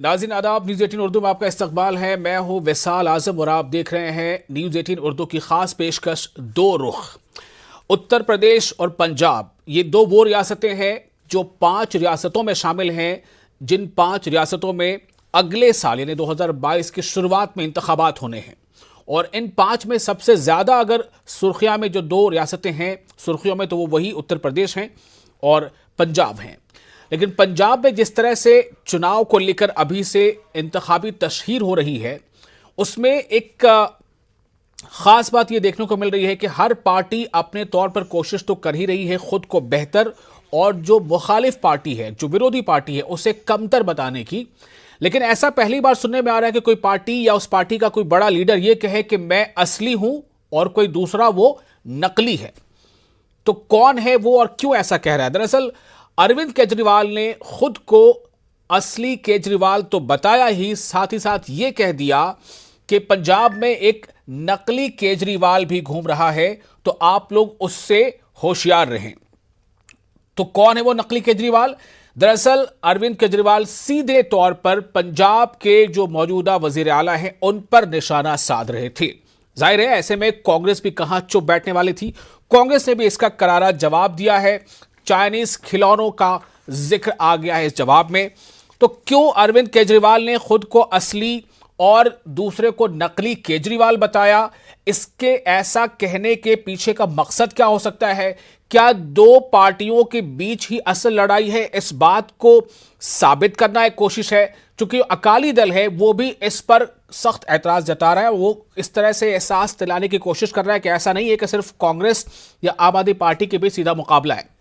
नाज़रीन आदाब, न्यूज़ 18 उर्दू में आपका इस्तकबाल है। मैं हूं विसाल आजम और आप देख रहे हैं न्यूज़ 18 उर्दू की खास पेशकश दो रुख। उत्तर प्रदेश और पंजाब ये दो वो रियासतें हैं जो 5 रियासतों में शामिल हैं, जिन 5 रियासतों में अगले साल यानी 2022 की शुरुआत में इंतखाबात होने हैं। और इन 5 में सबसे ज़्यादा अगर सुर्खियाँ में जो 2 रियासतें हैं सुर्खियों में, तो वो वही उत्तर प्रदेश हैं और पंजाब हैं। लेकिन पंजाब में जिस तरह से चुनाव को लेकर अभी से इंतखाबी तशहीर हो रही है, उसमें एक ख़ास बात यह देखने को मिल रही है कि हर पार्टी अपने तौर पर कोशिश तो कर ही रही है खुद को बेहतर और जो मुखालिफ पार्टी है, जो विरोधी पार्टी है, उसे कमतर बताने की। लेकिन ऐसा पहली बार सुनने में आ रहा है कि कोई पार्टी या उस पार्टी का कोई बड़ा लीडर यह कहे कि मैं असली हूं और कोई दूसरा वो नकली है। तो कौन है वो और क्यों ऐसा कह रहा है? दरअसल अरविंद केजरीवाल ने खुद को असली केजरीवाल तो बताया ही साथ ये कह दिया कि पंजाब में एक नकली केजरीवाल भी घूम रहा है, तो आप लोग उससे होशियार रहें। तो कौन है वो नकली केजरीवाल? दरअसल अरविंद केजरीवाल सीधे तौर पर पंजाब के जो मौजूदा वजीर आला हैं उन पर निशाना साध रहे थे। जाहिर है ऐसे में कांग्रेस भी कहां चुप बैठने वाली थी। कांग्रेस ने भी इसका करारा जवाब दिया है। चाइनीज खिलौनों का जिक्र आ गया है इस जवाब में। तो क्यों अरविंद केजरीवाल ने खुद को असली और दूसरे को नकली केजरीवाल बताया? इसके ऐसा कहने के पीछे का मकसद क्या हो सकता है? क्या 2 पार्टियों के बीच ही असल लड़ाई है? इस बात को साबित करना एक कोशिश है। चूंकि अकाली दल है वो भी इस पर सख्त एतराज जता रहा है। वो इस तरह से एहसास दिलाने की कोशिश कर रहा है कि ऐसा नहीं है कि सिर्फ कांग्रेस या आम आदमी पार्टी के बीच सीधा मुकाबला है।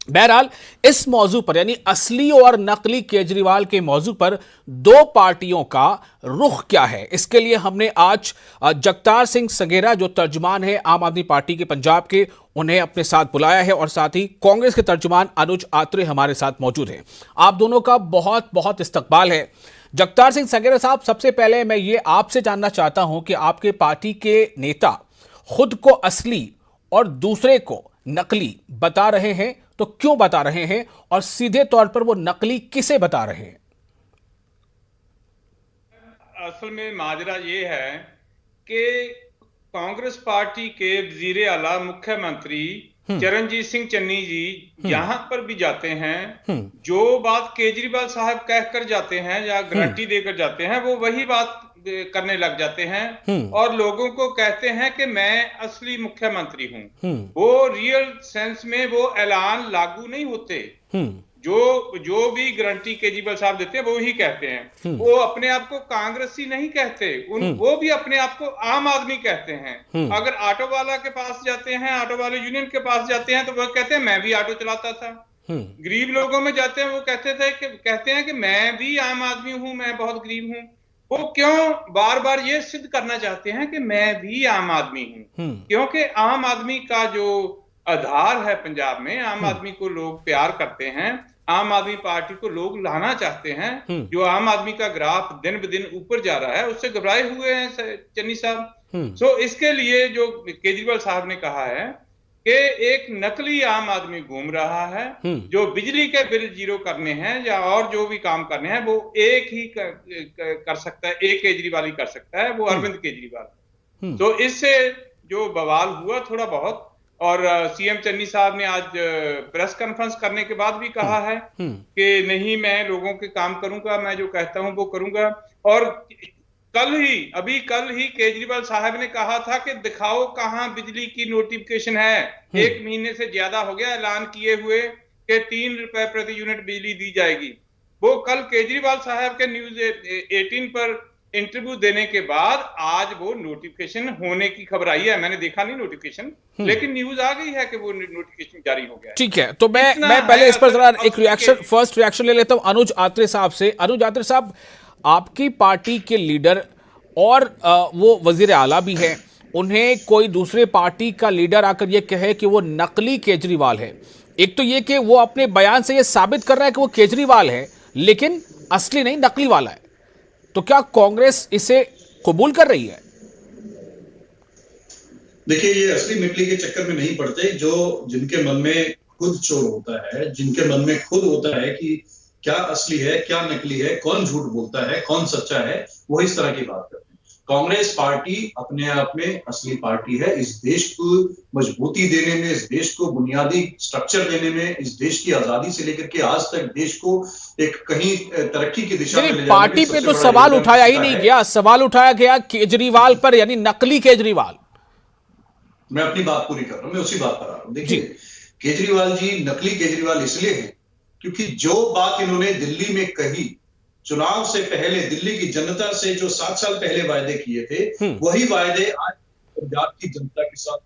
बहरहाल इस मौजू पर यानी असली और नकली केजरीवाल के मौजू पर 2 पार्टियों का रुख क्या है, इसके लिए हमने आज जगतार सिंह संघेरा जो तर्जुमान है आम आदमी पार्टी के पंजाब के, उन्हें अपने साथ बुलाया है। और साथ ही कांग्रेस के तर्जुमान अनुज आत्रे हमारे साथ मौजूद हैं। आप दोनों का बहुत बहुत इस्तकबाल है। जगतार सिंह संघेरा साहब, सबसे पहले मैं ये आपसे जानना चाहता हूं कि आपके पार्टी के नेता खुद को असली और दूसरे को नकली बता रहे हैं, तो क्यों बता रहे हैं और सीधे तौर पर वो नकली किसे बता रहे हैं? असल में माजरा ये है कि कांग्रेस पार्टी के वजीर आला मुख्यमंत्री चरणजीत सिंह चन्नी जी यहां पर भी जाते हैं, जो बात केजरीवाल साहब कहकर जाते हैं या गारंटी देकर जाते हैं वो वही बात करने लग जाते हैं और लोगों को कहते हैं कि मैं असली मुख्यमंत्री हूं। वो रियल सेंस में वो ऐलान लागू नहीं होते। जो भी गारंटी केजरीवाल साहब देते हैं वो ही कहते हैं। वो अपने आप को कांग्रेसी नहीं कहते, वो भी अपने आप को आम आदमी कहते हैं। अगर ऑटो वाला के पास जाते हैं, ऑटो वाले यूनियन के पास जाते हैं, तो वह कहते हैं मैं भी ऑटो चलाता था। गरीब लोगों में जाते हैं, वो कहते हैं कि मैं भी आम आदमी हूं, मैं बहुत गरीब हूं। वो क्यों बार बार ये सिद्ध करना चाहते हैं कि मैं भी आम आदमी हूं? क्योंकि आम आदमी का जो आधार है पंजाब में, आम आदमी को लोग प्यार करते हैं, आम आदमी पार्टी को लोग लाना चाहते हैं। जो आम आदमी का ग्राफ दिन ब दिन ऊपर जा रहा है उससे घबराए हुए हैं चन्नी साहब। सो इसके लिए जो केजरीवाल साहब ने कहा है कि एक नकली आम आदमी घूम रहा है, जो बिजली के बिल जीरो करने हैं या और जो भी काम करने हैं वो एक ही कर सकता है, एक केजरीवाल ही कर सकता है, वो अरविंद केजरीवाल। तो इससे जो बवाल हुआ थोड़ा बहुत, और सीएम चन्नी साहब ने आज प्रेस कॉन्फ्रेंस करने के बाद भी कहा है कि नहीं, मैं लोगों के काम करूंगा, मैं जो कहता हूं वो करूंगा। और कल ही केजरीवाल साहब ने कहा था कि दिखाओ कहां बिजली की नोटिफिकेशन है। 1 महीने से ज्यादा हो गया ऐलान किए हुए कि 3 रुपए प्रति यूनिट बिजली दी जाएगी। वो कल केजरीवाल साहब के न्यूज 18 पर इंटरव्यू देने के बाद आज वो नोटिफिकेशन होने की खबर आई है। मैंने देखा नहीं नोटिफिकेशन, लेकिन न्यूज आ गई है कि वो नोटिफिकेशन जारी हो गया है। ठीक है, तो मैं पहले इस पर जरा एक फर्स्ट रिएक्शन ले लेता हूं अनुज आत्रे साहब से। अनुज आत्रे साहब, आपकी पार्टी के लीडर और वो वजीर आला भी है, उन्हें कोई दूसरे पार्टी का लीडर आकर ये कहे कि वो नकली केजरीवाल है। एक तो ये कि वो अपने बयान से ये साबित कर रहा है कि वो केजरीवाल है लेकिन असली नहीं, नकली वाला है। तो क्या कांग्रेस इसे कबूल कर रही है? देखिए, ये असली नकली के चक्कर में नहीं पड़ते। जो जिनके मन में खुद चोर होता है, जिनके मन में खुद होता है कि क्या असली है, क्या नकली है, कौन झूठ बोलता है, कौन सच्चा है, वो इस तरह की बात करते हैं। कांग्रेस पार्टी अपने आप में असली पार्टी है। इस देश को मजबूती देने में, इस देश को बुनियादी स्ट्रक्चर देने में, इस देश की आजादी से लेकर के आज तक देश को एक कहीं तरक्की की दिशा में ले जाने पार्टी में पे सबसे तो बड़ा सवाल योगदान उठाया ही किसका नहीं है? गया, सवाल उठाया गया केजरीवाल पर, यानी नकली केजरीवाल। मैं अपनी बात पूरी कर रहा हूं, मैं उसी बात पर आ रहा हूं। देखिए, जी। केजरीवाल जी नकली केजरीवाल इसलिए है क्योंकि जो बात इन्होंने दिल्ली में कही, चुनाव से पहले दिल्ली की जनता से जो 7 साल पहले वायदे किए थे, वही वायदे आज पंजाब की जनता के साथ,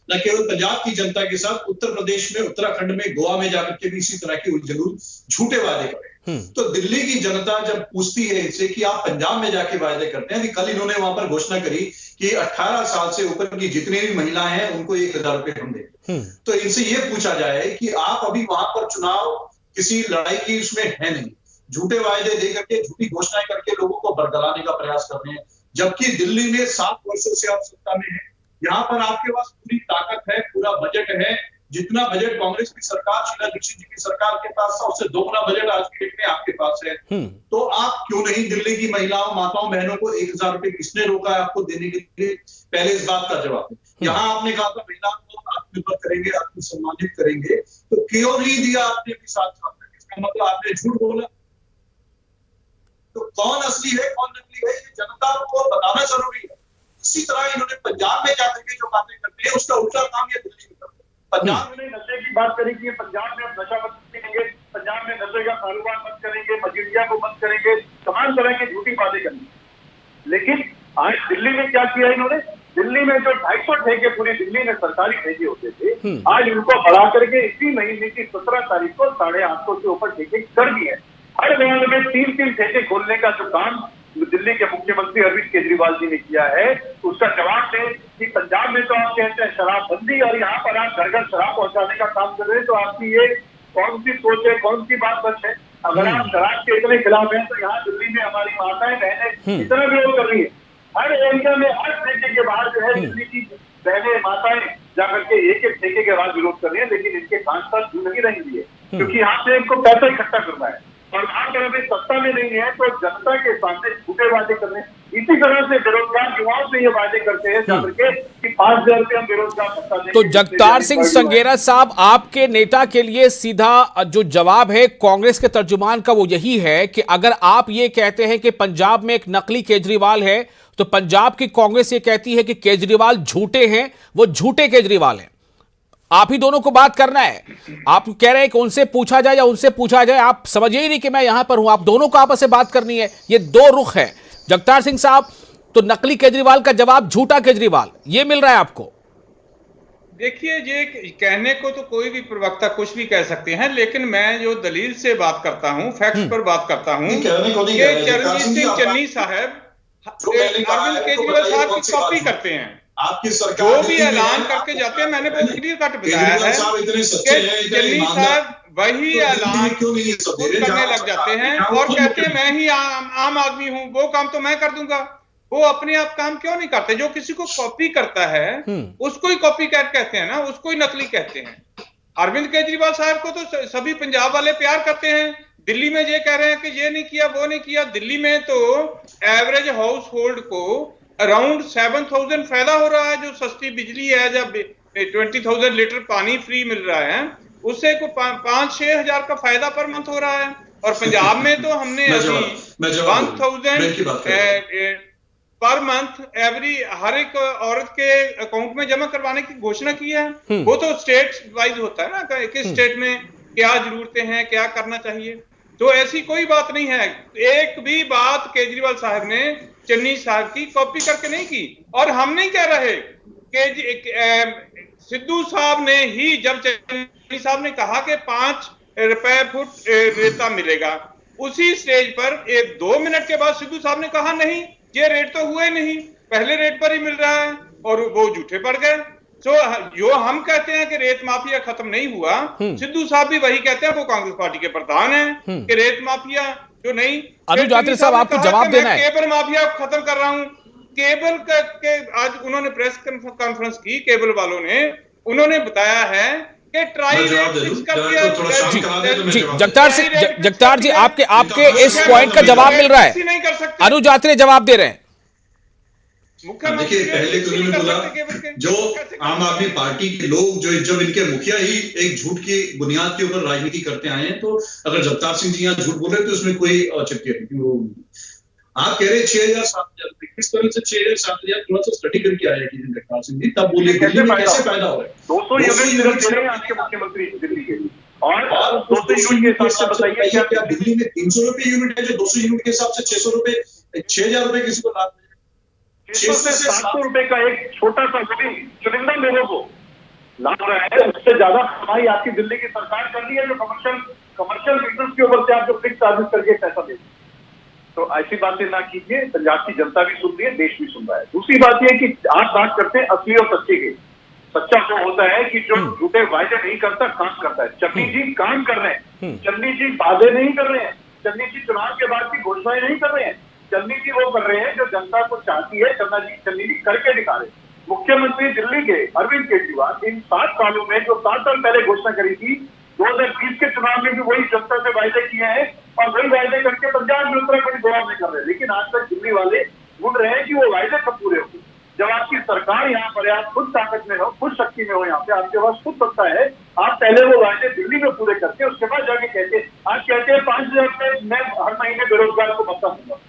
न केवल पंजाब की जनता के साथ, उत्तर प्रदेश में, उत्तराखंड में, गोवा में जाकर के भी इसी तरह के उलझुल झूठे वादे करे। तो दिल्ली की जनता जब पूछती है इनसे कि आप पंजाब में जाके वायदे करते हैं, अभी कल इन्होंने वहां पर घोषणा करी कि 18 साल से ऊपर की जितनी भी महिलाएं हैं उनको 1,000 रुपए हम देंगे। तो इनसे ये पूछा जाए कि आप अभी वहां पर चुनाव किसी लड़ाई की उसमें है नहीं, झूठे वायदे दे करके, झूठी घोषणाएं करके लोगों को बरगलाने का प्रयास कर रहे हैं, जबकि दिल्ली में 7 वर्षों से आप सत्ता में है। यहाँ पर आपके पास पूरी ताकत है, पूरा बजट है, जितना बजट कांग्रेस की सरकार, शीला दीक्षित जी की सरकार के पास था, उससे दोगुना बजट आज की डेट में आपके पास है। तो आप क्यों नहीं दिल्ली की महिलाओं, माताओं, बहनों को 1,000 रुपए किसने रोका है आपको देने के लिए? पहले इस बात का जवाब है। यहाँ आपने कहा था महिलाओं को आत्मनिर्भर करेंगे, आत्मसम्मानित करेंगे, तो क्यों नहीं दिया आपने भी 7 साल तक? इसका मतलब आपने झूठ बोला। तो कौन असली है, कौन नकली है, ये जनता को बताना जरूरी है। इसी तरह इन्होंने पंजाब में जाकर के जो बातें करते हैं, उसका उल्टा काम ये दिल्ली में करते हैं। पंजाब में नशे की बात करेंगे, पंजाब में हम नशा बंद करेंगे, पंजाब में नशे का कारोबार बंद करेंगे, मजीठिया को बंद करेंगे, तमाम तरह की झूठी बातें करेंगे। लेकिन आज दिल्ली में क्या किया इन्होंने? दिल्ली में जो 250 ठेके पूरी दिल्ली में सरकारी ठेके होते थे, आज उनको बढ़ा करके इसी महीने की 17 तारीख को 850 से ऊपर ठेके कर दिए। हर वार्ड में 3-3 ठेके खोलने का जो काम दिल्ली के मुख्यमंत्री अरविंद केजरीवाल जी ने किया है, उसका जवाब दे कि पंजाब में तो आप कहते हैं शराबबंदी और यहाँ पर आप घर घर शराब पहुंचाने का काम कर रहे हैं, तो आपकी ये कौन सी सोच है, कौन सी बात सच है? अगर आप शराब के इतने खिलाफ हैं, तो यहाँ दिल्ली में हमारी माताएं बहनें इतना विरोध कर रही है। हर एरिया में, हर ठेके के बाद जो है दिल्ली की बहनें, माताएं जाकर के एक ठेके के बाद विरोध कर रही है, लेकिन इनके कान पर जू नहीं रहेंगी, क्योंकि यहाँ से इनको पैसा इकट्ठा करना है और आप अगर सत्ता में नहीं है तो जनता के सामने झूठे वादे कर रहे हैं। इसी तरह से बेरोजगार युवाओं से ये वादे करते हैं जाकर के कि 5,000 रुपये हम बेरोजगार भत्ता देंगे। तो जगतार सिंह संघेरा साहब, आपके नेता के लिए सीधा जो जवाब है कांग्रेस के तर्जुमान का वो यही है कि अगर आप ये कहते हैं कि पंजाब में एक नकली केजरीवाल है, तो पंजाब की कांग्रेस ये कहती है कि केजरीवाल झूठे हैं, वो झूठे केजरीवाल हैं। आप ही दोनों को बात करना है। आप कह रहे हैं कि उनसे पूछा जाए या उनसे पूछा जाए, आप समझिए ही नहीं कि मैं यहां पर हूं। आप दोनों को आपस में बात करनी है, ये दो रुख है। जगतार सिंह साहब, तो नकली केजरीवाल का जवाब झूठा केजरीवाल, ये मिल रहा है आपको? देखिए, ये कहने को तो कोई भी प्रवक्ता कुछ भी कह सकते हैं, लेकिन मैं जो दलील से बात करता हूं, फैक्ट्स पर बात करता हूं, कि चरणजीत सिंह चन्नी साहब अरविंद केजरीवाल साहब की कॉपी करते हैं। आपकी सरकार जो भी ऐलान करके जाते हैं, मैंने बहुत क्लियर कट बताया है कि चन्नी साहब वही ऐलान करने लग जाते हैं और कहते हैं मैं ही आम आदमी हूं, वो काम तो मैं कर दूंगा। वो अपने आप काम क्यों नहीं करते? जो किसी को कॉपी करता है उसको ही कॉपी कैट कहते हैं ना, उसको ही नकली कहते हैं। अरविंद केजरीवाल साहब को तो सभी पंजाब वाले प्यार करते हैं। दिल्ली में ये कह रहे हैं कि ये नहीं किया, वो नहीं किया। दिल्ली में तो एवरेज हाउस होल्ड को अराउंड 7,000 फायदा हो रहा है, जो सस्ती बिजली है, जब 20,000 लीटर पानी फ्री मिल रहा है, उससे को 5-6 हजार का फायदा पर मंथ हो रहा है। और पंजाब में तो हमने अभी 1,000 पर मंथ एवरी हर एक औरत के अकाउंट में जमा करवाने की घोषणा की है। वो तो स्टेट वाइज होता है ना, किस स्टेट में क्या जरूरतें हैं, क्या करना चाहिए। तो ऐसी कोई बात नहीं है। एक भी बात केजरीवाल साहब ने चन्नी साहब की कॉपी करके नहीं की। और हम नहीं कह रहे कि सिद्धू साहब ने ही, जब चन्नी साहब ने कहा कि 5 रुपए फुट रेता मिलेगा, उसी स्टेज पर 2 मिनट के बाद सिद्धू साहब ने कहा नहीं, ये रेट तो हुए नहीं, पहले रेट पर ही मिल रहा है, और वो झूठे पड़ गए। तो जो हम कहते हैं कि रेत माफिया खत्म नहीं हुआ, सिद्धू साहब भी वही कहते हैं। वो कांग्रेस पार्टी के प्रधान हैं कि रेत माफिया जो नहीं। अनुज यात्री साहब, आपको जवाब देना है। केबल माफिया खत्म कर रहा हूं। केबल के आज उन्होंने प्रेस कॉन्फ्रेंस की, केबल वालों ने, उन्होंने बताया है कि ट्राई रेट फिक्स कर दिया। जी जगतार जी आपके इस पॉइंट का जवाब मिल रहा है, नहीं कर सकते। अनुज आत्रे जवाब दे रहे हैं। देखिए, पहले तो उन्होंने बोला जो आम आदमी पार्टी के लोग जो जब इनके मुखिया ही एक झूठ की बुनियाद के ऊपर राजनीति करते आए हैं, तो अगर जगतार सिंह जी यहाँ झूठ बोल रहे हैं तो उसमें कोई औचित्य नहीं। आप कह रहे 6,000-7,000 किस तरह से 6,000-7,000 थोड़ा सा स्टडी करके आया कि जगतार सिंह जी, तब बोलिए दिल्ली में कैसे फायदा हो रहा है। 200 यूनिट दे रहे हैं आपके मुख्यमंत्री दिल्ली के लिए, और 200 यूनिट के हिसाब से बताइए क्या दिल्ली में 300 रुपए यूनिट है जो 200 यूनिट के हिसाब से 600 रुपए 6,000 रुपए किसी को लाभ 600 से 700 रुपए का एक छोटा सा चुनिंदा लोगों को लाभ रहा है। उससे ज्यादा कमाई आपकी दिल्ली की सरकार कर रही है, जो कमर्शियल बिजनेस के ऊपर से आप जो फिक्स चार्जेस करके पैसा देते हैं। तो ऐसी बातें ना कीजिए, पंजाब की जनता भी सुन रही है, देश भी सुन रहा है। दूसरी बात यह कि आप बात करते हैं असली और सच्चे की। सच्चा वो होता है कि जो झूठे वायदे नहीं करता, काम करता है। चन्नी जी काम कर रहे हैं, चन्नी जी वादे नहीं कर रहे हैं, चन्नी जी चुनाव के बाद की घोषणाएं नहीं कर रहे हैं। चन्नी जी वो कर रहे हैं जो जनता को चाहती है, चन्नी जी करके दिखा रहे हैं। मुख्यमंत्री दिल्ली के अरविंद केजरीवाल इन 7 सालों में जो 7 साल पहले घोषणा करी थी, 2020 के चुनाव में भी वही जनता से वायदे किए हैं और वही वायदे करके पंजाब में उत्तराखंड जवाब नहीं कर रहे। लेकिन आज तक दिल्ली वाले ढूंढ रहे हैं कि वो वायदे कब पूरे होंगे। जब आपकी सरकार यहाँ पर है, आप खुद ताकत में हो, खुद शक्ति में हो, यहाँ पे आपके पास खुद सत्ता है, आप पहले वो वायदे दिल्ली में पूरे करते, उसके बाद जाके कहते आज कहते हैं 5,000 रुपए मैं हर महीने बेरोजगार को भत्ता दूंगा।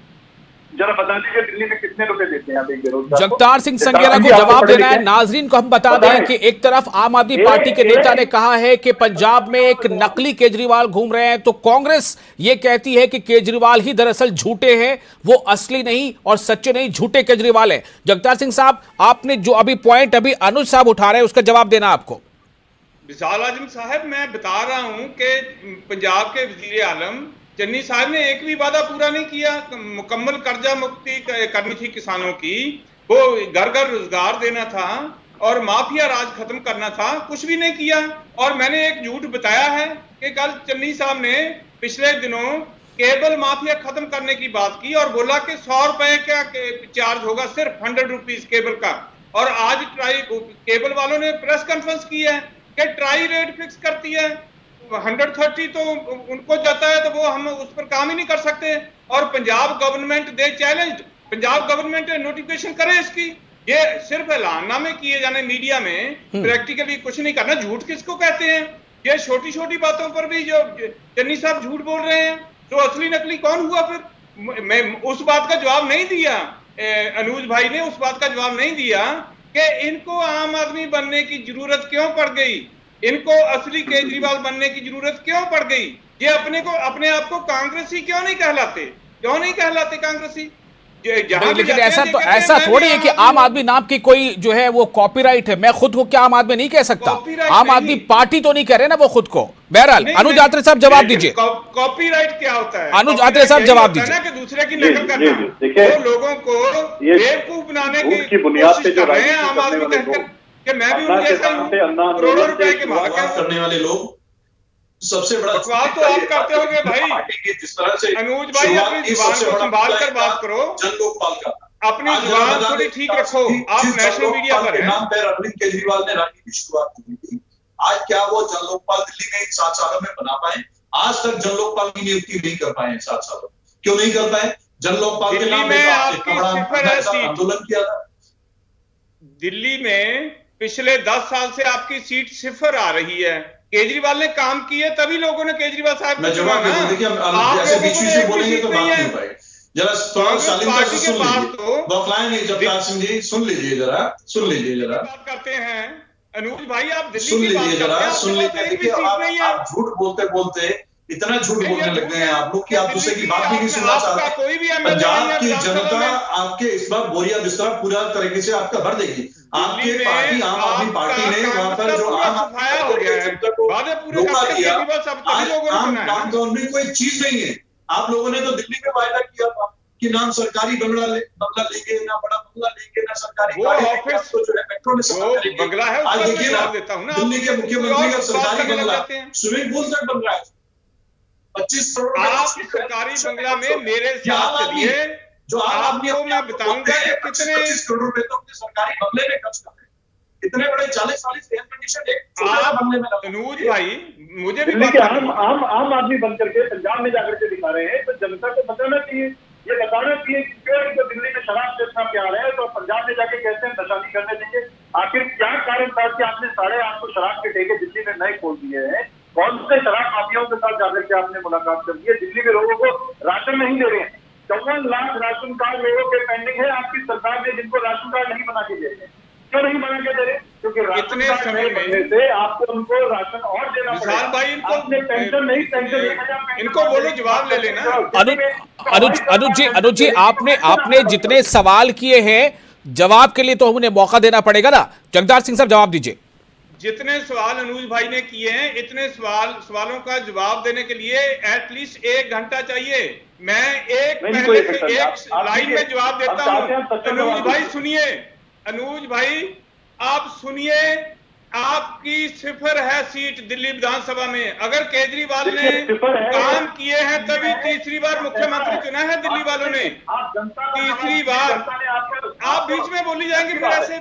जरा बता दीजिए दिल्ली में कितने रुपए देते हैं आप एक बेरोजगार? जगतार सिंह संघेरा को जवाब देना है। नाजरीन को हम बता दें कि एक तरफ आम आदमी पार्टी के नेता ने कहा है कि पंजाब में एक नकली केजरीवाल घूम रहे हैं, तो कांग्रेस ये कहती है कि केजरीवाल ही दरअसल झूठे हैं, वो असली नहीं और सच्चे नहीं, झूठे केजरीवाल है। जगतार सिंह साहब, आपने जो अभी पॉइंट अभी अनुज साहब उठा रहे हैं उसका जवाब देना आपको। विशाल आजम साहब, मैं बता रहा हूं कि पंजाब के वजीर आलम चन्नी साहब ने एक भी वादा पूरा नहीं किया। मुकम्मल कर्जा मुक्ति करनी थी किसानों की, वो घर घर रोजगार देना था और माफिया राज खत्म करना था, कुछ भी नहीं किया। और मैंने एक झूठ बताया है कि कल चन्नी साहब ने पिछले दिनों केबल माफिया खत्म करने की बात की और बोला कि 100 रुपए का चार्ज होगा, सिर्फ 100 रुपीज केबल का। और आज केबल वालों ने प्रेस कॉन्फ्रेंस की है कि ट्राई रेट फिक्स करती है, 130 तो उनको जाता है, तो वो हम उस पर काम ही नहीं कर सकते। और पंजाब गवर्नमेंट दे चैलेंज, पंजाब गवर्नमेंट नोटिफिकेशन करे इसकी। ये सिर्फ ऐलाननामे किए जाने मीडिया में, प्रैक्टिकली कुछ नहीं करना। झूठ किसको कहते हैं? ये छोटी छोटी बातों पर भी जो चन्नी साहब झूठ बोल रहे हैं, तो असली नकली कौन हुआ फिर? मैं उस बात का जवाब नहीं दिया, अनुज भाई ने उस बात का जवाब नहीं दिया कि इनको आम आदमी बनने की जरूरत क्यों पड़ गई, इनको असली केजरीवाल बनने की जरूरत क्यों पड़ गई। ये अपने आप को कांग्रेसी क्यों नहीं कहलाते कांग्रेसी? लेकिन ऐसा थोड़ी है कि आम आदमी नाम की कोई जो है वो कॉपीराइट है। मैं खुद को क्या आम आदमी नहीं कह सकता, आम आदमी पार्टी तो नहीं कह रहे ना वो खुद को। बहरहाल अनुज आत्रे साहब जवाब दीजिए। कॉपीराइट क्या होता है? अनुज आत्रे साहब जवाब दीजिए। कि दूसरे की नकल करना, तो लोगों को बेवकूफ बनाने की बुनियाद पे जो आम आदमी कहकर कि मैं भी उनके करोड़ों रुपए के मालिक करने वाले लोग सबसे बड़ा बकवास तो आप करते होंगे भाई। जिस तरह से अनुज भाई अपनी जुबान को संभाल कर बात करो, जन लोकपाल का अपनी जुबान थोड़ी ठीक रखो। आप नेशनल मीडिया पर हैं। नाम पर अरविंद केजरीवाल ने राजनीति की शुरुआत की थी। आज क्या वो जन लोकपाल दिल्ली में 7 सालों में बना पाए? आज तक जन लोकपाल की नियुक्ति नहीं कर पाए 7 सालों। क्यों नहीं कर पाए? जन लोकपाल के नाम पर आंदोलन किया था। दिल्ली में पिछले 10 साल से आपकी सीट सिफर आ रही है। केजरीवाल ने काम किए तभी लोगों ने केजरीवाल साहब मैं जवाब दे दूं। देखिए आप ऐसे बीच से बोलेंगे तो बात नहीं हो पाएगी। जरा सालिम का सुन लीजिए, बौखलाएंगे जगतार सिंह जी, सुन लीजिए जरा बात करते हैं। अनुज भाई आप दिल्ली सुन लीजिए जरा, सुन लीजिए। देखिए आप झूठ बोलते बोलते इतना झूठ बोलने लग गए हैं आप लोग कि आप दूसरे की बात भी नहीं सुनना चाहते। पंजाब की जनता आपके इस बार बोरिया बिस्तरा पूरा तरीके से आपका भर देगी। आपके पार्टी आम आदमी पार्टी ने वहां पर जो धोखा किया, आज आम कानून में कोई चीज नहीं है। आप लोगों ने तो दिल्ली में वायदा किया था कि ना सरकारी बंगला लेंगे, ना बड़ा बंगला लेंगे, ना सरकारी ऑफिस तो जो है मेट्रो में बंगला है। आज देखिए ना दिल्ली के मुख्यमंत्री का सरकारी बंगला स्विमिंग पूल तक बन रहा है। 25 करोड़ आप सरकारी बंगला में मेरे साथ चलिए, जो आपको मैं बताऊंगा कि कितने 25 करोड़ रुपए तो अपने सरकारी बंगले में खर्च कर रहे हैं। इतने बड़े 40-40 एयर कंडीशन एक छोटे से बंगले में लगा। अनुज भाई, मुझे भी दिल्ली के बात करनी है। आम आदमी बन करके पंजाब में जाकर के दिखा रहे हैं, तो जनता को बताना चाहिए, ये बताना चाहिए कि क्यों इनको दिल्ली में शराब बेचना प्यार है, तो पंजाब में जाके कहते हैं नशा नहीं करने देंगे। आखिर क्या कारण था कि आपने 850 शराब के ठेके दिल्ली में नए खोल दिए हैं? कौन से शराब माफियाओं के साथ जाकर के आपने मुलाकात कर दी है? दिल्ली में लोगों को राशन नहीं दे रहे हैं, 54 लाख राशन कार्ड लोगों के पेंडिंग है आपकी सरकार ने, जिनको राशन कार्ड नहीं बना के दे रहे हैं। क्यों नहीं बना के दे रहे? क्योंकि राशन इतने कार्ड समय नहीं बनने से आपको उनको राशन और देना विशाल पड़ेगा। भाई, इनको आपने पेंशन नहीं, पेंशन इनको बोलो जवाब ले लेना। अनुज जी, आपने जितने सवाल किए हैं जवाब के लिए तो उन्हें मौका देना पड़ेगा ना। जगदार सिंह साहब जवाब दीजिए। जितने सवाल अनुज भाई ने किए हैं, इतने सवालों का जवाब देने के लिए एटलीस्ट 1 घंटा चाहिए। मैं एक पहले से एक लाइन में जवाब देता हूं। अनुज भाई सुनिए, अनुज भाई आप सुनिए, आपकी 0 है सीट दिल्ली विधानसभा में। अगर केजरीवाल ने काम किए हैं तभी तीसरी बार मुख्यमंत्री चुना है दिल्ली वालों ने। तीसरी बार आप बीच में बोली जाएंगे फिर ऐसे।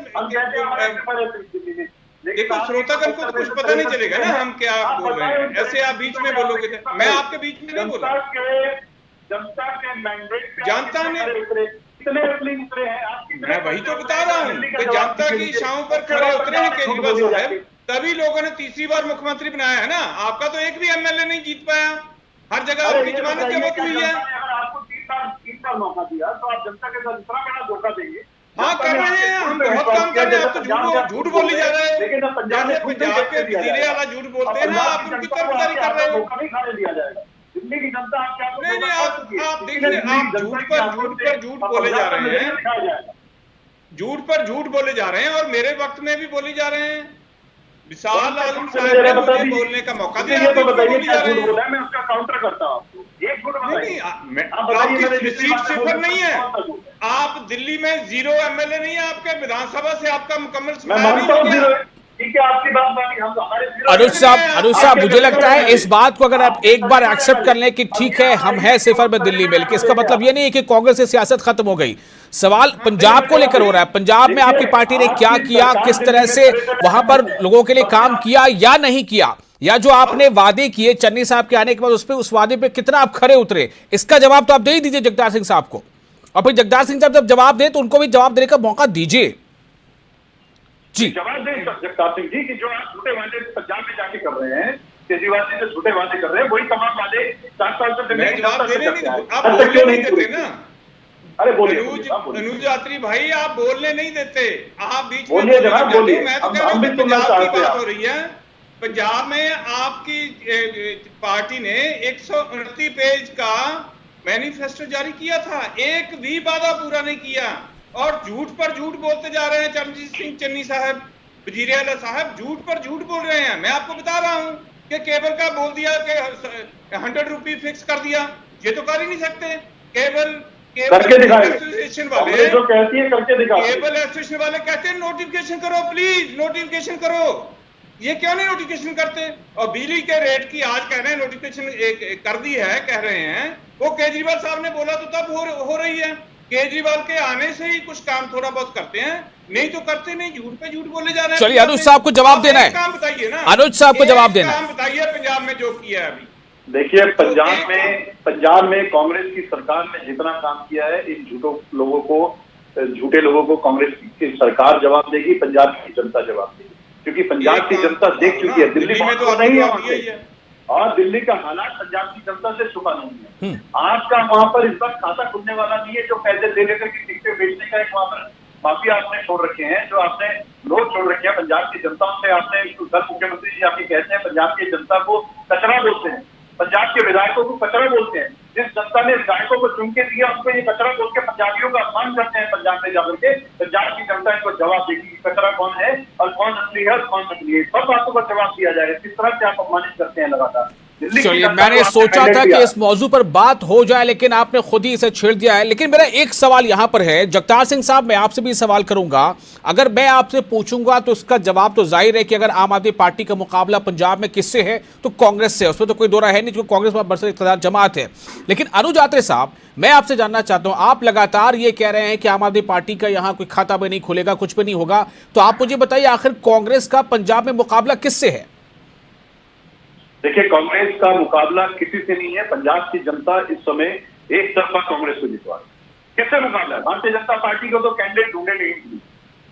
देखो श्रोतागण को तो कुछ पता नहीं चलेगा ना हम क्या बोल रहे हैं, ऐसे आप बीच में बोलोगे तो मैं आपके बीच में नहीं बोला। जनता के मैंडेट, जनता ने, मैं वही तो बता रहा हूँ कि जनता की इच्छाओं पर खड़े उतरे हैं केजरीवाल साहब, तभी लोगों ने तीसरी बार मुख्यमंत्री बनाया है ना। आपका तो एक भी एमएलए नहीं जीत पाया, हर जगह आपकी जमानत जब्त हुई है। अगर आपको 3 बार मौका दिया तो आप जनता के साथ इतना बड़ा धोखा देंगे? हाँ कर रहे हैं, हम बहुत काम कर रहे हैं। आप तो झूठ बोली जा रहे हैं, जैसे पंजाब के वजीरे वाला झूठ बोलते हैं ना, आप उनकी तरफदारी कर रहे हो। नहीं खाने दिया जाएगा दिल्ली की जनता। नहीं नहीं, आप देखिए, आप झूठ पर झूठ बोले जा रहे हैं, झूठ पर झूठ बोले जा रहे हैं और मेरे वक्त में भी बोले जा रहे हैं। विशाल आलम साहब ने मुझे बोलने का मौका दिया, तो बताइए क्या झूठ बोला है, मैं उसका काउंटर करता हूँ आपको। एक झूठ बताइए। आपकी सीट 0 नहीं है, आप दिल्ली में 0 एमएलए नहीं है, आपके विधानसभा से आपका मुकम्मल ठीक है, आपकी बात मानी, हम हमारे अनुज साहब मुझे लगता है इस बात को अगर आप एक बार एक्सेप्ट कर लें कि ठीक है हम हैं 0 में दिल्ली में, इसका मतलब ये नहीं है कि कांग्रेस की सियासत खत्म हो गई। सवाल पंजाब को लेकर हो रहा है, पंजाब में आपकी पार्टी ने क्या किया, किस तरह से वहां पर लोगों के लिए काम किया या नहीं किया, या जो आपने वादे किए चन्नी साहब के आने के बाद उस वादे पे कितना आप खरे उतरे, इसका जवाब तो आप दे ही दीजिए जगदार सिंह साहब को। और फिर जगदार सिंह साहब जब जवाब दे तो उनको भी जवाब देने का मौका दीजिए। जी जवाब दें जगतार सिंह जी कि जो आप झूठे वादे पंजाब में जाके कर रहे हैं, केजरीवाल जी जो झूठे वादे कर रहे हैं, वही तमाम वादे 4 साल से दिल्ली की जनता से करते हैं। आप बोलने नहीं देते ना। अरे बोलिए अनुज यात्री भाई, आप बोलने नहीं देते, आप बीच में बोलिए जनाब, बोलिए। मैं तो कह रहा हूं पंजाब की बात हो रही है। पंजाब में आपकी पार्टी ने 129 पेज का मैनिफेस्टो जारी किया था, एक भी वादा पूरा नहीं किया और झूठ पर झूठ बोलते जा रहे हैं। चरणजीत सिंह चन्नी साहब, वजीरेवाला साहब झूठ पर झूठ बोल रहे हैं। मैं आपको बता रहा हूं कि केबल का बोल दिया कि 100 रुपये फिक्स कर दिया, ये तो कर ही नहीं सकते। केबल एसोसिएशन वाले जो कहती है करके दिखा, केबल एसोसिएशन वाले कहते हैं नोटिफिकेशन करो, प्लीज नोटिफिकेशन करो। ये क्यों नहीं नोटिफिकेशन करते? और बिजली के रेट की आज कह रहे हैं नोटिफिकेशन कर दी है, कह रहे हैं। वो केजरीवाल साहब ने बोला तो तब हो रही है। केजरीवाल के आने से ही कुछ काम थोड़ा बहुत करते हैं, नहीं तो करते नहीं, झूठ पे झूठ बोले जा रहे हैं। चलिए अनुज साहब को जवाब देना है, काम बताइए ना, अनुज साहब को जवाब देना है। काम बताइए पंजाब में जो किया है अभी। देखिए पंजाब में कांग्रेस की सरकार ने जितना काम किया है, इन झूठे लोगों को कांग्रेस की सरकार जवाब देगी, पंजाब की जनता जवाब देगी, क्योंकि पंजाब की जनता देख चुकी है दिल्ली में तो नहीं है, और दिल्ली का हालात पंजाब की जनता से छुपा नहीं है। आपका वहां पर इस वक्त खाता खुलने वाला नहीं है, जो पैसे ले लेकर के टिकटें बेचने का एक वहां पर माफिया आपने छोड़ रखे हैं, जो आपने लोग छोड़ रखे हैं पंजाब की जनता से। आपने कल मुख्यमंत्री जी आपके कहते हैं पंजाब की जनता को कचरा बोलते हैं, पंजाब के विधायकों को कचरा बोलते हैं। जिस जनता ने विधायकों को चुन के दिया उनको ये कचरा बोल के पंजाबियों का अपमान करते हैं पंजाब में जाकर के। पंजाब की जनता इनको जवाब देगी कि कचरा कौन है और कौन असली है और कौन नकली है, सब बातों का जवाब दिया जाएगा। किस तरह से आप अपमानित करते हैं लगातार। दिल्ली की चलिए, जनता मैंने को आपने सोचा mandate था दिया। कि इस मौजू पर बात हो जाए, लेकिन आपने खुद ही इसे छेड़ दिया है। लेकिन मेरा एक सवाल यहां पर है, जगतार सिंह साहब, मैं आपसे भी सवाल करूंगा। अगर मैं आपसे पूछूंगा तो इसका जवाब तो जाहिर है कि अगर आम आदमी पार्टी का मुकाबला पंजाब में किससे है तो कांग्रेस से, उसमें तो कोई दो राय है नहीं, क्योंकि कांग्रेस में बरसर इक़्तिदार जमात है। लेकिन अनुज आत्रे साहब, मैं आपसे जानना चाहता हूं, आप लगातार ये कह रहे हैं कि आम आदमी पार्टी का यहां कोई खाता भी नहीं खुलेगा, कुछ भी नहीं होगा, तो आप मुझे बताइए आखिर कांग्रेस का पंजाब में मुकाबला किससे है? देखिए, कांग्रेस का मुकाबला किसी से नहीं है। पंजाब की जनता इस समय एक तरफा कांग्रेस को जितवा रही है। किससे मुकाबला है? भारतीय जनता पार्टी को तो कैंडिडेट ढूंढे नहीं मिली।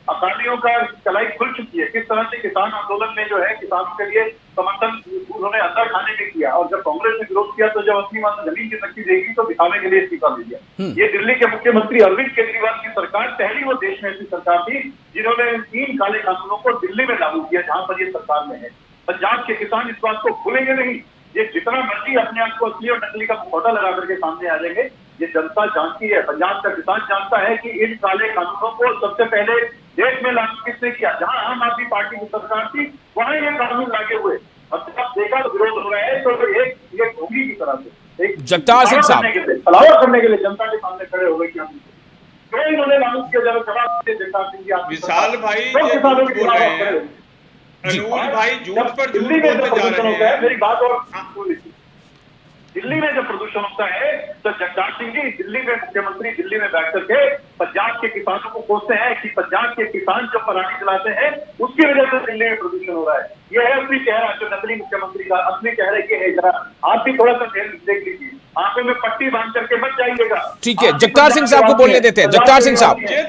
अकालियों का कलाई खुल चुकी है। किस तरह से किसान आंदोलन में जो है किसानों के लिए समर्थन उन्होंने अंदर खाने में किया, और जब कांग्रेस ने विरोध किया तो जब अपनी मात्र जमीन की शक्ति देगी तो दिखाने के लिए इस्तीफा दे दिया। ये दिल्ली के मुख्यमंत्री अरविंद केजरीवाल की सरकार पहली वो देश में ऐसी सरकार थी जिन्होंने इन 3 काले कानूनों को दिल्ली में लागू किया जहां पर ये सरकार में है। पंजाब के किसान इस बात को भूलेंगे नहीं। ये जितना मर्जी अपने आप को असली और नकली का मुखौटा लगा करके सामने आ जाएंगे, ये जनता जानती है, पंजाब का किसान जानता है कि इन काले कानूनों को सबसे पहले देश में लागू किसने किया। जहां आम आदमी पार्टी की सरकार थी वहां ये कानून लागू हुए। अब जब देखा विरोध हो रहा है तो एक ढोंगी की तरह से एक जगतार सिंह साहब, फलावर करने के लिए जनता के सामने खड़े हो गए कि हम क्यों इन्होंने लागू किया। जवाब दे जगतार सिंह जी, आप विशाल भाई तो ये किसानों झूठ के बोल खिलाफ रहे आप खड़े हैं। हो। अनुज भाई झूठ पर झूठ दिल्ली में जब बोलते जा प्रदूषण रहे होता है, हैं। मेरी बात और दिल्ली में जब प्रदूषण होता है तो जगतार सिंह जी दिल्ली में मुख्यमंत्री दिल्ली में बैठ करके पंजाब के किसानों को कोसते हैं कि पंजाब के किसान जो पराली जलाते हैं उसकी वजह से दिल्ली में प्रदूषण हो रहा है। यह है असली चेहरा जो नकली मुख्यमंत्री का असली चेहरा ये है। जरा आप भी थोड़ा सा देख लीजिए, आंखों में पट्टी बांध करके मत जाइएगा। ठीक है, जगतार सिंह साहब को बोलने देते हैं। जगतार सिंह साहब, ये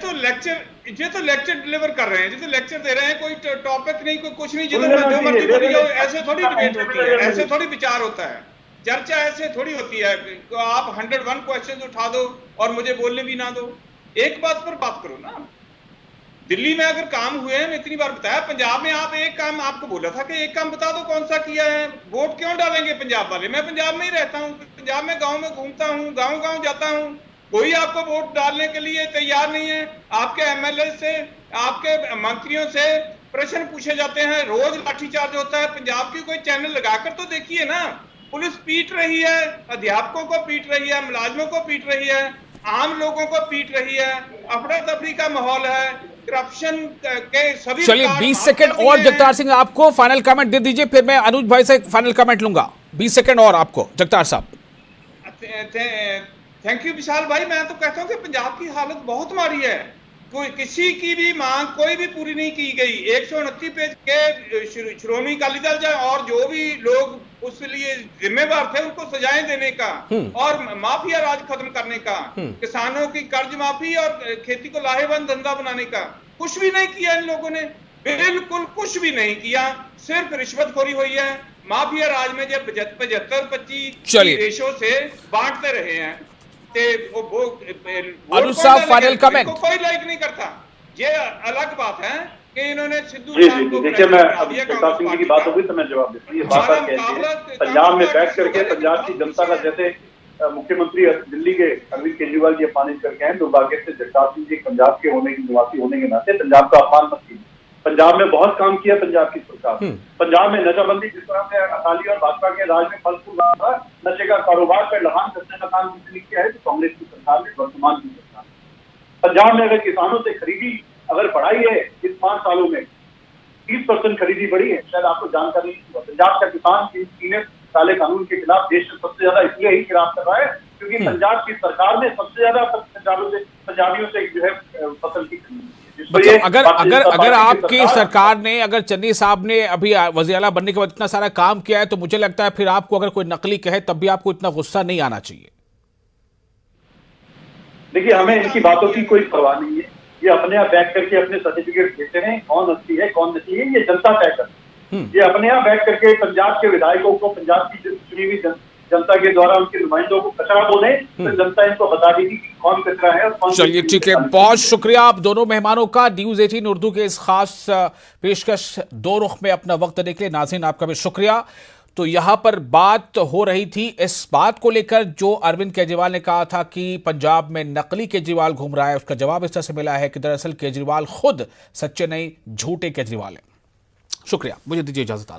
तो लेक्चर डिलीवर कर रहे हैं, ये तो लेक्चर दे रहे हैं, कोई टॉपिक नहीं, कोई कुछ नहीं, जिधर जो मर्जी बोली जाओ। ऐसे थोड़ी डिबेट होती है, ऐसे थोड़ी विचार होता है, चर्चा ऐसे थोड़ी होती है। तो आप 101 क्वेश्चन उठा दो और मुझे बोलने भी ना दो। एक बात पर बात करो ना। दिल्ली में अगर काम हुए हैं, मैं इतनी बार बताया, पंजाब में आप एक काम आपको बोला था कि एक काम बता दो कौन सा किया है। वोट क्यों डालेंगे पंजाब वाले? मैं पंजाब में ही रहता हूँ, पंजाब में गाँव में घूमता हूँ, गाँव जाता हूँ, कोई आपको वोट डालने के लिए तैयार नहीं है। आपके एमएलए से, आपके मंत्रियों से प्रश्न पूछे जाते हैं, रोज लाठीचार्ज होता है। पंजाब की कोई चैनल लगाकर तो देखिए ना। पुलिस पीट रही है, अध्यापकों को पीट रही है, मुलाजमों को पीट रही है, आम लोगों को पीट रही है, अफरा तफरी का माहौल है, करप्शन के सभी। चलिए 20 सेकंड और जगतार सिंह आपको फाइनल कमेंट दे दीजिए, फिर मैं अनुज भाई से फाइनल कमेंट लूंगा। 20 सेकंड और आपको, जगतार साहब। थैंक यू विशाल भाई। मैं तो कहता हूं कि पंजाब की हालत बहुत माड़ी है। कोई किसी की भी मांग कोई भी पूरी नहीं की गई। 129 पेज के श्रोमणी अकाली दल और जो भी लोग उसके लिए जिम्मेवार थे उनको सजाएं देने का और माफिया राज खत्म करने का, किसानों की कर्ज माफी और खेती को लाहेवंद धंधा बनाने का, कुछ भी नहीं किया इन लोगों ने। बिल्कुल कुछ भी नहीं किया, सिर्फ रिश्वतखोरी हुई है। माफिया राज में जब 75-25 रेशो से बांटते रहे हैं। अनुज साहब फाइनल कमेंट। कोई लाइक नहीं करता। ये अलग बात है कि इन्होंने सिद्धू जी देखिए, मैं जगतार सिंह जी की बात होगी तो मैं जवाब देता हूँ। ये बात पंजाब में बैठ करके पंजाब की जनता का जैसे मुख्यमंत्री दिल्ली के अरविंद केजरीवाल जी अपमानित करके हैं, दुर्भाग्य से जगतार सिंह जी पंजाब के होने की निवासी होने के नाते पंजाब का अपमान मत कीजिए। पंजाब में बहुत काम किया पंजाब की सरकार। पंजाब में नशाबंदी जिस तरह से अकाली और भाजपा के राज में फल फूल रहा था, नशे का कारोबार पर लगाम कसने का काम किसने किया है? तो कांग्रेस की सरकार ने, वर्तमान की सरकार। पंजाब में अगर किसानों से खरीदी अगर बढ़ाई है इस 5 सालों में 30% खरीदी बढ़ी है, शायद आपको जानकारी नहीं हुआ। पंजाब का किसान तीनों काले कानून के खिलाफ देश में सबसे ज्यादा इसलिए ही खिलाफ कर रहा है क्योंकि पंजाब की सरकार ने सबसे ज्यादा पंजाबियों से जो है फसल की खरीदी। अगर आपकी सरकार ने, अगर चन्नी साहब ने अभी वज़ीर-ए-आला बनने के बाद इतना सारा काम किया है तो मुझे लगता है फिर आपको अगर कोई नकली कहे तब भी आपको इतना गुस्सा नहीं आना चाहिए। देखिए, हमें इनकी बातों की कोई परवाह नहीं है। ये अपने आप बैठ करके अपने सर्टिफिकेट देते हैं, कौन असली है कौन नहीं है ये जनता तय करती है। ये अपने आप बैठ करके पंजाब के विधायकों को, पंजाब की चुनी हुई जनता के द्वारा उनके नुमाइंदों को कचरा बोले तो जनता इनको बता देगी कि कौन कचरा है और कौन। चलिए ठीक है, बहुत शुक्रिया आप दोनों मेहमानों का न्यूज़ 18 उर्दू के इस खास पेशकश दो रुख में अपना वक्त देने के लिए। नाज़रीन आपका भी शुक्रिया। तो यहां पर बात हो रही थी इस बात को लेकर जो अरविंद केजरीवाल ने कहा था कि पंजाब में नकली केजरीवाल घूम रहा है। उसका जवाब इस तरह से मिला है कि दरअसल केजरीवाल खुद सच्चे नहीं झूठे केजरीवाल है। शुक्रिया, मुझे दीजिए इजाजत।